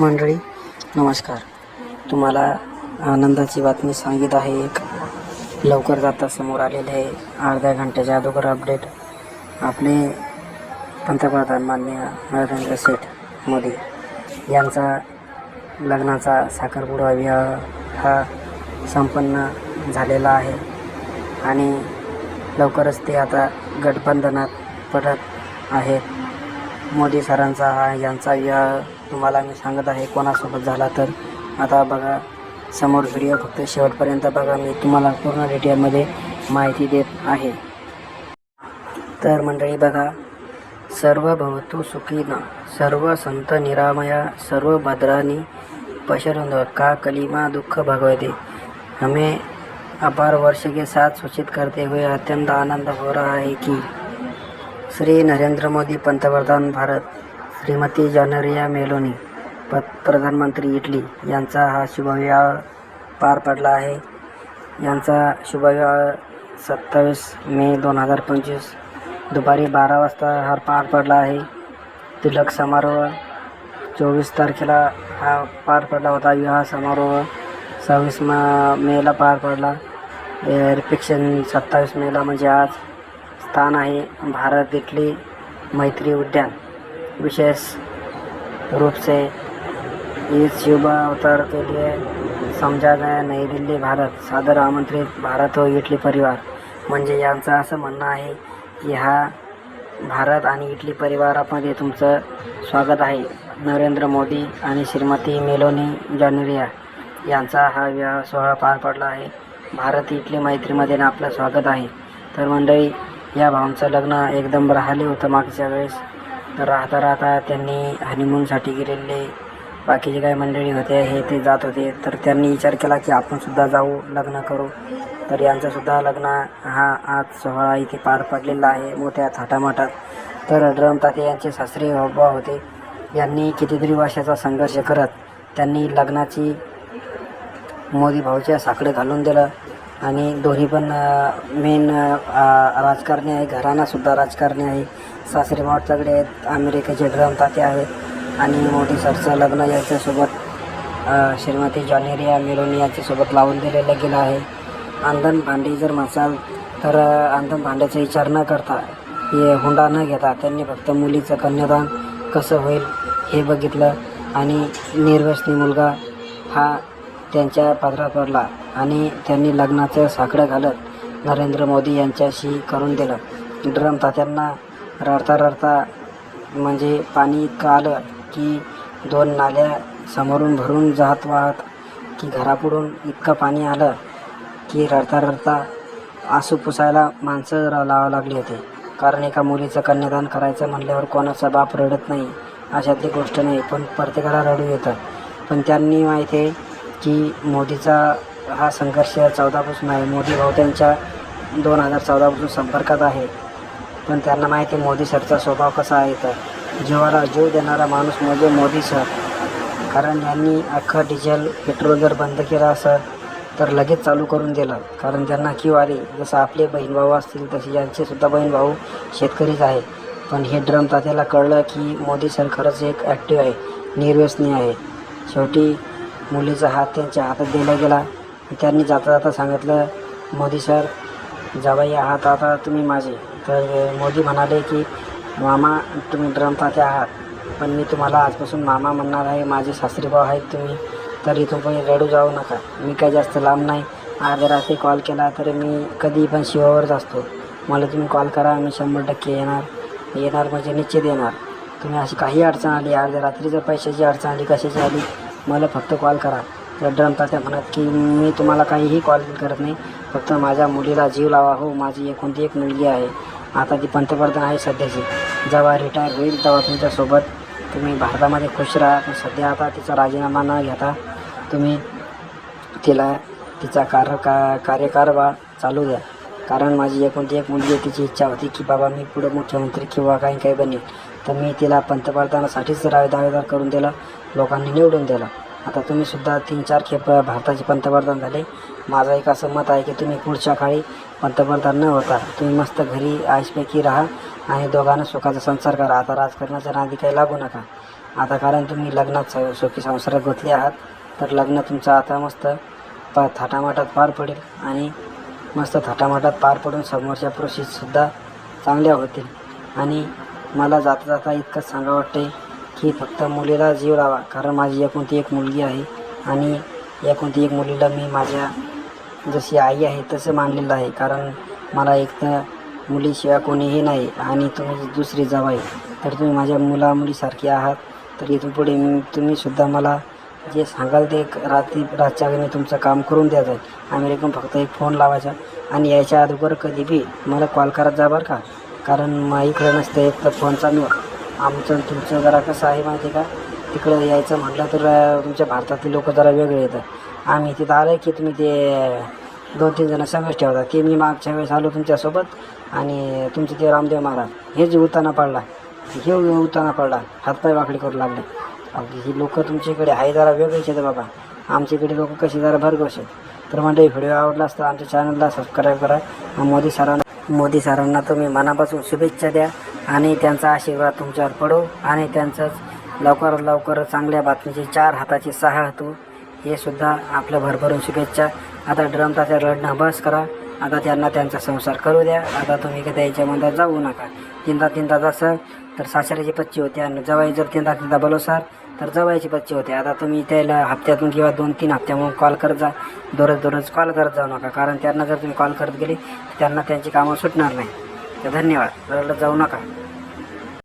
मंडळी नमस्कार. तुम्हाला आनंदाची बातमी सांगित आहे. एक लवकर जाता समोर आलेले आहे. अर्ध्या घंट्याच्या अगोदर अपडेट. आपले पंतप्रधान माननीय नरेंद्र शेठ मोदी यांचा लग्नाचा साखरपुडा विवाह हा संपन्न झालेला आहे आणि लवकरच ते आता गठबंधनात पडत आहेत. मोदी सरांचा यांचा विवाह तुम्हाला मी सांगत आहे कोणासोबत झाला. तर आता बघा समोर व्हिडिओ, फक्त शेवटपर्यंत बघा. मी तुम्हाला पूर्ण डिटेलमध्ये माहिती देत आहे. तर मंडळी बघा, सर्व भवतु सुखीना, सर्व संत निरामया, सर्व भद्रानी पशरंद का कलिमा दुख भगवते. हमें अपार वर्ष के साथ सूचित करते हुए अत्यंत आनंद हो रहा है कि श्री नरेंद्र मोदी पंतप्रधान भारत, श्रीमती जॉर्जिया मेलोनी प्रधानमंत्री इटली यांचा हा शुभविवाह पार पडला आहे. यांचा शुभविवाह 27 मे 2025 दुपारी 12 वाजता हा पार पडला आहे. तिलक समारोह 24 तारखेला हा पार पडला होता. विवाह समारोह 26 मेला पार पडला. रिसेप्शन 27 मेला म्हणजे आज. स्थान आहे भारत इटली मैत्री उद्यान. विशेष रूप से इस शुभ अवसर के लिए समझा गया नई दिल्ली भारत, सादर आमंत्रित भारत व इटली परिवार. म्हणजे यांचं असं म्हणणं आहे की हा भारत आणि इटली परिवारामध्ये तुमचं स्वागत आहे. नरेंद्र मोदी आणि श्रीमती मेलोनी जॉर्जिया यांचा हा विवाह सोहळा पार पडला आहे. भारत इटली मैत्रीमध्ये आपलं स्वागत आहे. तर मंडळी, या भावांचं लग्न एकदम राहिले होतं मागच्या वेळेस. तर राहता त्यांनी हनीमूनसाठी गेलेले बाकीचे काही मंडळी होते हे ते जात होते. तर त्यांनी विचार केला की आपण सुद्धा जाऊ, लग्न करू. तर यांचंसुद्धा लग्न हा आज सोहळा इथे पार पडलेला आहे मोठ्या थाटामाटात. तर ड्रम ताते यांचे सासरे बाबा होते. यांनी कितीतरी वर्षाचा संघर्ष करत त्यांनी लग्नाची मोदी भाऊच्या साकडे घालून दिलं. आणि दोन्ही पण मेन राजकारणी आहे, घराणासुद्धा राजकारणी आहे. सासरे मावटच्याकडे आहेत, अमेरिकेचे ड्रम ताते आहेत. आणि मोदी सरचं लग्न यांच्यासोबत श्रीमती जॉर्जिया मेलोनी यांच्यासोबत लावून दिलेलं गेलं आहे. अंधन भांडी जर म्हणाल तर अंधन भांड्याचा विचार न करता, हे हुंडा न घेता त्यांनी फक्त मुलीचं कन्यादान कसं होईल हे बघितलं. आणि निर्व्यसनी मुलगा हा त्यांच्या पदरात पडला आणि त्यांनी लग्नाचं साकडं घालत नरेंद्र मोदी यांच्याशी करून दिलं. ड्रम तात्यांना रडता म्हणजे पाणी इतकं आलं की 2 नाल्या समोरून भरून वाहत की घरापुढून इतकं पाणी आलं की रडता आसू पुसायला माणसं लावावं लागली होती. कारण एका मुलीचं कन्यादान करायचं म्हणल्यावर कोणाचा बाप रडत नाही, अशातली गोष्ट नाही. पण प्रत्येकाला रडू येतं. पण त्यांनी माहिती आहे की मोदीचा हा संघर्ष 14 पासून आहे. मोदी भाऊ त्यांच्या 2014 पासून संपर्कात आहे. पण त्यांना माहिती आहे मोदी सरचा स्वभाव कसा आहे. तर जीवाला जीव देणारा माणूस म्हणजे मोदी सर. कारण यांनी अख्खं डिझेल पेट्रोल जर बंद केलं असं तर लगेच चालू करून दिलं. कारण त्यांना कीव आली. जसं आपले बहीण भाऊ असतील तसे यांचेसुद्धा बहीण भाऊ शेतकरीच आहे. पण हे ड्रम तात्याला कळलं की मोदी सर खरंच एक ॲक्टिव्ह आहे, निर्व्यसनी आहे. शेवटी मुलीचा हात त्यांच्या हातात दिला गेला. त्यांनी जाता सांगितलं, मोदी सर जावई आहात आता तुम्ही माझे. तर मोदी म्हणाले की मामा तुम्ही ड्रम तात्या आहात, पण मी तुम्हाला आजपासून मामा म्हणणार आहे. माझे सासरेभाऊ आहेत तुम्ही. तर इथून पण रडू जाऊ नका. मी काही जास्त लांब नाही. अर्ध्या रात्री कॉल केला तर मी कधी पण शिवावरच असतो. मला तुम्ही कॉल करा, मी 100% येणार म्हणजे निश्चित येणार. तुम्ही अशी काही अडचण आली, अर्ध्या रात्री जर पैशाची अडचण आली, कशाची आली, मला फक्त कॉल करा. तर ड्रम तात्या म्हणत की मी तुम्हाला काहीही कॉल करत नाही, फक्त माझ्या मुलीला जीव लावा. हो, माझी एकुलती एक मुलगी आहे. आता ती पंतप्रधान आहे सध्याची. जेव्हा रिटायर होईल तेव्हा तुमच्यासोबत तुम्ही भारतामध्ये खुश राहा. पण सध्या आता तिचा राजीनामा न घेता तुम्ही तिला तिचा कार्यकारभार चालू द्या. कारण माझी एकुलती एक मुलगी, तिची इच्छा होती की बाबा मी पुढे मुख्यमंत्री किंवा काही बनेल. तर मी तिला पंतप्रधानासाठीच दावेदार करून दिला, लोकांनी निवडून दिला. आता तुम्हीसुद्धा 3-4 खेप भारताचे पंतप्रधान झाले. माझं एक असं मत आहे की तुम्ही पुढच्या काळी पंतप्रधान न होता तुम्ही मस्त घरी आयशपैकी राहा आणि दोघांना सुखाचा संसार करा. आता राजकारणाच्या नादी काही लागू नका. आता कारण तुम्ही लग्नात सुखी संसारात गुंतले आहात, तर लग्न तुमचं आता मस्त थाटामाटात पार पडेल आणि मस्त थाटामाटात पार पडून समोरच्या प्रोसेससुद्धा चांगल्या होतील. आणि मला जाता जाता इतकंच सांगा वाटते की फक्त मुलीला जीव लावा, कारण माझी एकुलती एक मुलगी आहे आणि एकुलती एक मुलीला मी माझ्या जशी आई आहे तसं मानलेलं आहे. कारण मला एक तर मुलीशिवाय कोणीही नाही आणि तुम्ही दुसरी जावाई, तर तुम्ही माझ्या मुलीसारखी आहात. तर इथून पुढे तुम्हीसुद्धा मला जे सांगाल ते रातच्या मी तुमचं काम करून द्या जाईल. अमेरिकन फक्त एक फोन लावायचा आणि यायच्या अगोदर कधी बी मला कॉल करत जा बरं का, कारण इकडं नसतं एक तर फोनचा मी आमचं तुमचं जरा कसं आहे माहिती का, तिकडं यायचं म्हटलं तर तुमच्या भारतातले लोक जरा वेगळे येतात. आम्ही तिथं आलं की तुम्ही ते 2-3 जण संघच ठेवता. ते मी मागच्या वेळेस आलो तुमच्यासोबत आणि तुमचे ते रामदेव महाराज हे जे उताना पडला हातपाय वाकडे करू लागले. ही लोक तुमच्याकडे आहे जरा वेगळेच आहेत बाबा, आमच्याकडे लोक कशी जरा भरघोस आहेत. तर म्हणजे व्हिडिओ आवडला असता आमच्या चॅनलला सबस्क्राईब करा. मोदी सरांना तुम्ही मनापासून शुभेच्छा द्या आणि त्यांचा आशीर्वाद तुमच्यावर पडो आणि त्यांचंच लवकरात लवकर चांगल्या बातमीचे 4 हाताचे 6 हातू हे सुद्धा आपलं भरभरून शुभेच्छा. आता ड्रमताच्या रडणं बस करा, आता त्यांना त्यांचा संसार करू द्या. आता तुम्ही का त्याच्यामध्ये जाऊ नका. तीनदा जसं तर सासऱ्याची पच्ची होते आणि जवाई जर तीनदा बोलवसाल तर जवायची पच्ची होते. आता तुम्ही त्याला हप्त्यातून किंवा 2-3 हप्त्यामधून कॉल करत जा, दररोज कॉल करत जाऊ नका, कारण त्यांना जर तुम्ही कॉल करत गेले तर त्यांना त्यांची कामं सुटणार नाही. तर धन्यवाद. रडत जाऊ नका.